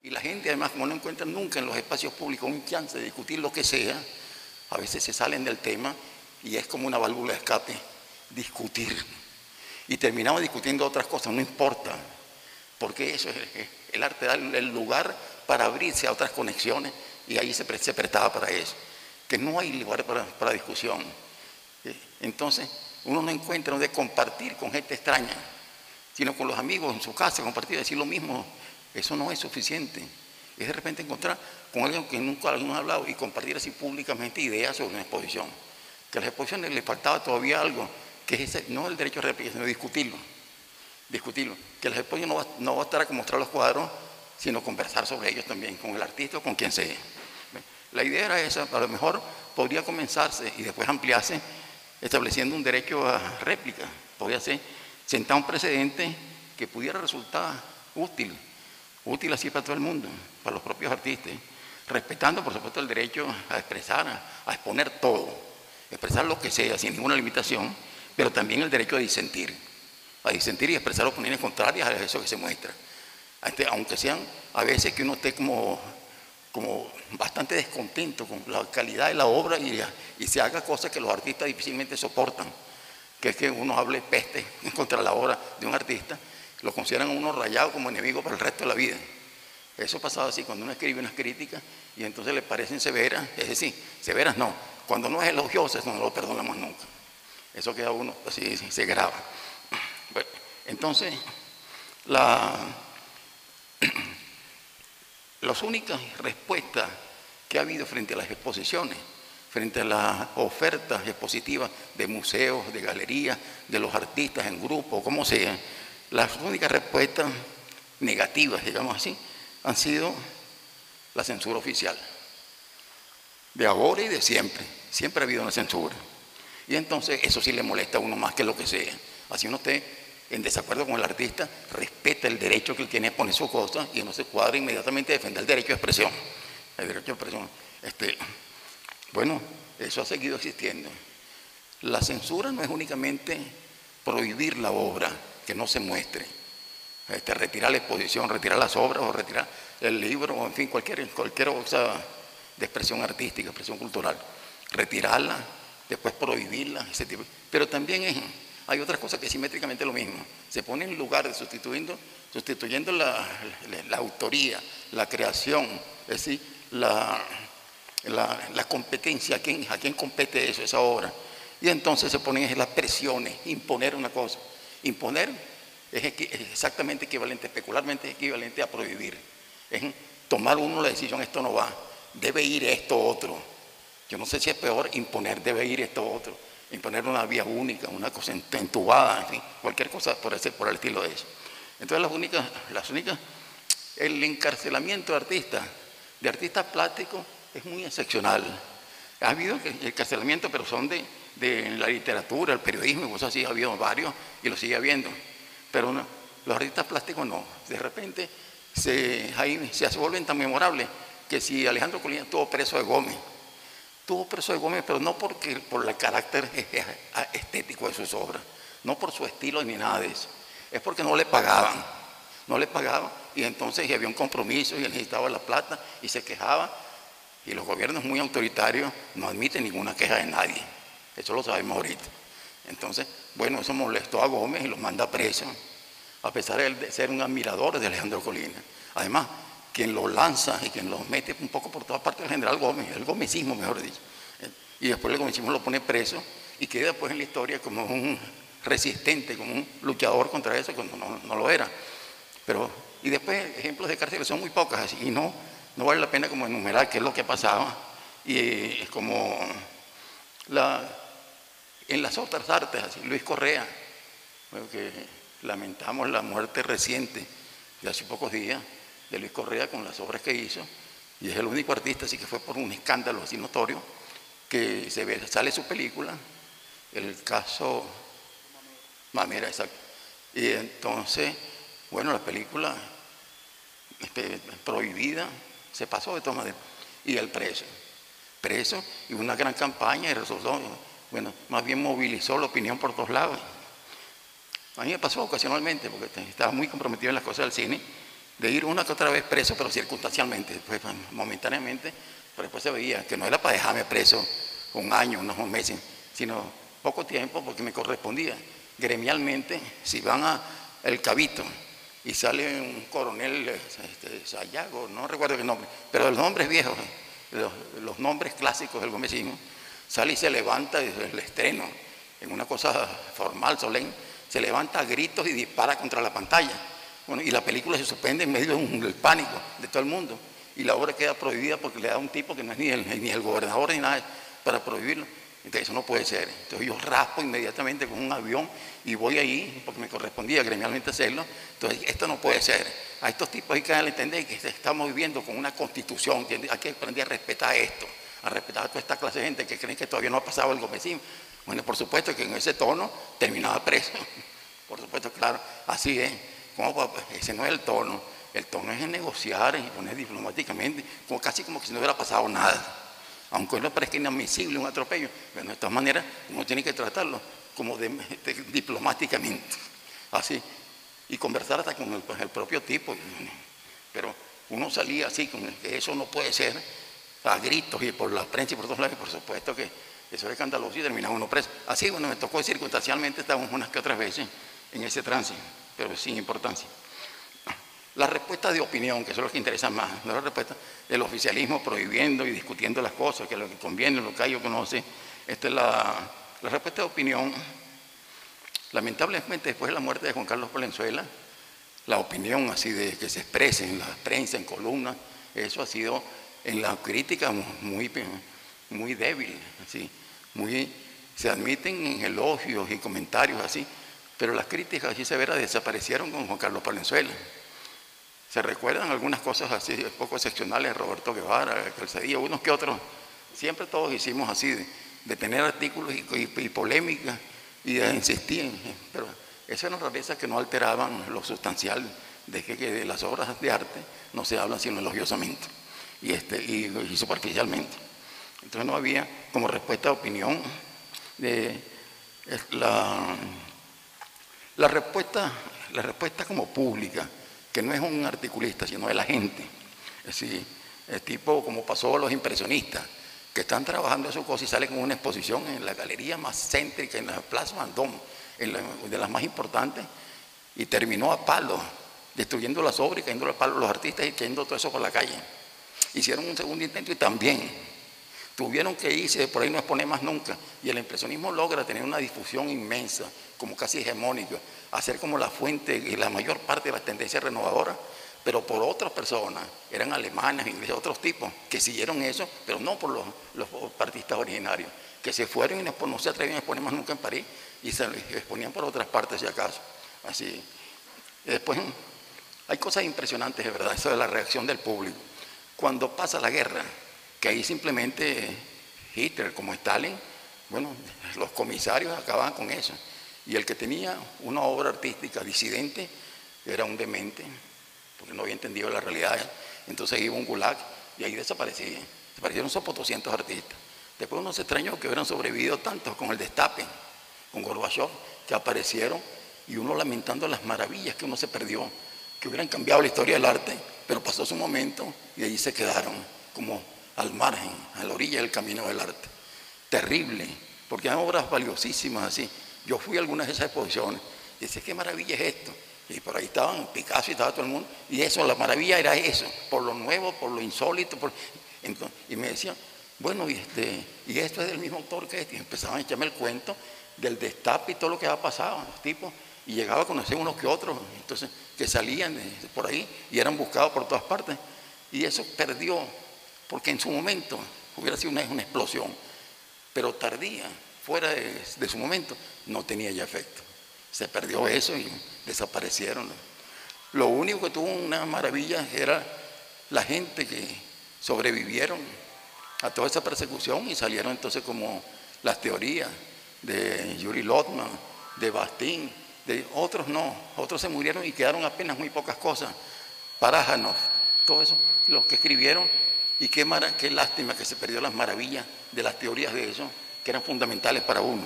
Y la gente, además, como no encuentra nunca en los espacios públicos un chance de discutir lo que sea, a veces se salen del tema y es como una válvula de escape, discutir. Y terminamos discutiendo otras cosas, no importa, porque eso es el arte, da el lugar para abrirse a otras conexiones, y ahí se prestaba para eso, que no hay lugar para discusión. Entonces, uno no encuentra donde compartir con gente extraña, sino con los amigos en su casa, compartir, decir lo mismo. Eso no es suficiente. Es de repente encontrar con alguien que nunca alguno ha hablado y compartir así públicamente ideas sobre una exposición. Que a las exposiciones le faltaba todavía algo, que es ese, no el derecho a réplica, sino discutirlo. Discutirlo. Que las exposiciones no va a estar a mostrar los cuadros, sino conversar sobre ellos también, con el artista o con quien sea. La idea era esa, a lo mejor podría comenzarse y después ampliarse estableciendo un derecho a réplica. Podría ser sentar un precedente que pudiera resultar útil así para todo el mundo, para los propios artistas, respetando por supuesto el derecho a expresar, a exponer todo, expresar lo que sea sin ninguna limitación, pero también el derecho a disentir y expresar opiniones contrarias a eso que se muestra, aunque sean a veces que uno esté como bastante descontento con la calidad de la obra y se haga cosas que los artistas difícilmente soportan, que es que uno hable peste contra la obra de un artista, lo consideran a uno rayado como enemigo para el resto de la vida. Eso pasaba así cuando uno escribe unas críticas y entonces le parecen severas, es decir, severas no, cuando no es elogioso, eso no lo perdonamos nunca. Eso queda uno así, se graba. Bueno, entonces, las únicas respuestas que ha habido frente a las exposiciones, frente a las ofertas expositivas de museos, de galerías, de los artistas en grupo, como sea, las únicas respuestas negativas, digamos así, han sido la censura oficial. De ahora y de siempre. Siempre ha habido una censura. Y entonces eso sí le molesta a uno más que lo que sea. Así uno esté en desacuerdo con el artista, respeta el derecho que él tiene a poner su cosa y uno se cuadra inmediatamente a defender el derecho de expresión. El derecho de expresión. Bueno, eso ha seguido existiendo. La censura no es únicamente prohibir la obra, que no se muestre, retirar la exposición, retirar las obras o retirar el libro, o en fin, cualquier cosa de expresión artística, expresión cultural, retirarla, después prohibirla, ese tipo. Pero también hay otras cosas que simétricamente lo mismo, se pone en lugar de sustituyendo la autoría, la creación, es decir, la competencia, a quién compete eso, esa obra. Y entonces se ponen las presiones, imponer una cosa. Imponer es exactamente equivalente, especularmente equivalente a prohibir. Es tomar uno la decisión, esto no va, debe ir esto otro. Yo no sé si es peor imponer, debe ir esto otro. Imponer una vía única, una cosa entubada, en fin, cualquier cosa por el estilo de eso. Entonces el encarcelamiento de artistas plásticos es muy excepcional. Ha habido encarcelamiento, pero son de la literatura, el periodismo, cosas así, ha habido varios y lo sigue habiendo. Pero no, los artistas plásticos no. De repente se vuelven tan memorables que si Alejandro Colina estuvo preso de Gómez, pero no por el carácter estético de sus obras, no por su estilo ni nada de eso, es porque no le pagaban y entonces había un compromiso y él necesitaba la plata y se quejaba, y los gobiernos muy autoritarios no admiten ninguna queja de nadie, eso lo sabemos ahorita. Entonces, bueno, eso molestó a Gómez y los manda preso, a pesar de ser un admirador de Alejandro Colina. Además, quien lo lanza y quien los mete un poco por todas partes, el general Gómez, el gomecismo, mejor dicho. Y después el gomecismo lo pone preso y queda después en la historia como un resistente, como un luchador contra eso, cuando no lo era. Y después ejemplos de cárceles son muy pocas así, y no vale la pena como enumerar qué es lo que pasaba. Y es como en las otras artes, así, Luis Correa, bueno, que lamentamos la muerte reciente de hace pocos días de Luis Correa con las obras que hizo, y es el único artista, así que fue por un escándalo así notorio, que sale su película, el caso Mamera, exacto. Y entonces, bueno, la película prohibida, se pasó de todas maneras, y el preso, y una gran campaña, y resultó, bueno, más bien movilizó la opinión por todos lados. A mí me pasó ocasionalmente, porque estaba muy comprometido en las cosas del cine, de ir una que otra vez preso, pero circunstancialmente, pues, momentáneamente, pero después se veía que no era para dejarme preso un año, unos meses, sino poco tiempo porque me correspondía. Gremialmente, si van a El Cabito y sale un coronel Sayago, no recuerdo qué nombre, pero los nombres viejos, los nombres clásicos del gomecismo, sale y se levanta desde el estreno, en una cosa formal, solemne, se levanta a gritos y dispara contra la pantalla. Bueno, y la película se suspende en medio del pánico de todo el mundo. Y la obra queda prohibida porque le da un tipo que no es ni el gobernador ni nada para prohibirlo. Entonces eso no puede ser. Entonces yo raspo inmediatamente con un avión y voy ahí porque me correspondía gremialmente hacerlo. Entonces esto no puede ser. A estos tipos hay que darle a entender que estamos viviendo con una constitución, que hay que aprender a respetar esto, a respetar a toda esta clase de gente que creen que todavía no ha pasado el gomecismo. Bueno, por supuesto que en ese tono terminaba preso. Por supuesto, claro, así es. Ese no es el tono. El tono es en negociar y poner diplomáticamente, casi como que si no hubiera pasado nada. Aunque no parezca inadmisible un atropello, pero de todas maneras uno tiene que tratarlo como diplomáticamente, así, y conversar hasta con el propio tipo. Pero uno salía así, con que eso no puede ser, a gritos y por la prensa y por todos lados, por supuesto que eso es escandaloso y terminaba uno preso. Así, bueno, me tocó circunstancialmente, estábamos unas que otras veces en ese tránsito, pero sin importancia. La respuesta de opinión, que eso es lo que interesa más, no la respuesta del oficialismo prohibiendo y discutiendo las cosas, que es lo que conviene, lo que hay o conoce. Esta es la respuesta de opinión. Lamentablemente, después de la muerte de Juan Carlos Valenzuela, la opinión así de que se exprese en la prensa, en columnas, eso ha sido en la crítica muy débil, así, se admiten elogios y comentarios así, pero las críticas así severas desaparecieron con Juan Carlos Valenzuela. Se recuerdan algunas cosas así, poco excepcionales, Roberto Guevara, Calzadilla, unos que otros. Siempre todos hicimos así, de tener artículos y polémicas y de insistir. Pero esas eran rarezas que no alteraban lo sustancial de que de las obras de arte no se hablan sino elogiosamente y superficialmente. Entonces no había como respuesta de opinión la respuesta como pública, que no es un articulista, sino de la gente. Es decir, el tipo como pasó a los impresionistas, que están trabajando en su cosa y salen con una exposición en la galería más céntrica, en la Plaza Vendôme, de las más importantes, y terminó a palos, destruyendo las obras y cayendo a palos los artistas y cayendo todo eso por la calle. Hicieron un segundo intento y también tuvieron que irse, por ahí no expone más nunca. Y el impresionismo logra tener una difusión inmensa, como casi hegemónica, hacer como la fuente y la mayor parte de las tendencias renovadoras, pero por otras personas, eran alemanes, ingleses, otros tipos, que siguieron eso, pero no por los artistas originarios, que se fueron y no se atrevían a exponer más nunca en París y se exponían por otras partes si acaso. Así. Después hay cosas impresionantes de verdad, eso de la reacción del público. Cuando pasa la guerra, que ahí simplemente Hitler como Stalin, bueno, los comisarios acababan con eso. Y el que tenía una obra artística disidente era un demente, porque no había entendido la realidad. Entonces iba a un gulag y ahí desaparecían. Desaparecieron solo 200 artistas. Después uno se extrañó que hubieran sobrevivido tantos con el destape, con Gorbachev, que aparecieron y uno lamentando las maravillas que uno se perdió, que hubieran cambiado la historia del arte, pero pasó su momento y allí se quedaron como al margen, a la orilla del camino del arte. Terrible, porque hay obras valiosísimas así. Yo fui a algunas de esas exposiciones y decía, ¿qué maravilla es esto? Y por ahí estaban Picasso y estaba todo el mundo. Y eso, la maravilla era eso, por lo nuevo, por lo insólito. Entonces, y me decían, bueno, y esto es del mismo autor que este. Y empezaban a echarme el cuento del destape y todo lo que había pasado, los tipos. Y llegaba a conocer unos que otros, entonces, que salían por ahí y eran buscados por todas partes. Y eso perdió, porque en su momento hubiera sido una explosión, pero tardía, fuera de su momento, no tenía ya efecto. Se perdió eso y desaparecieron. Lo único que tuvo una maravilla era la gente que sobrevivieron a toda esa persecución y salieron entonces como las teorías de Yuri Lotman, de Bastín, de otros no, otros se murieron y quedaron apenas muy pocas cosas. Parájanov, todo eso, los que escribieron, y qué lástima que se perdió las maravillas de las teorías de eso, que eran fundamentales para uno.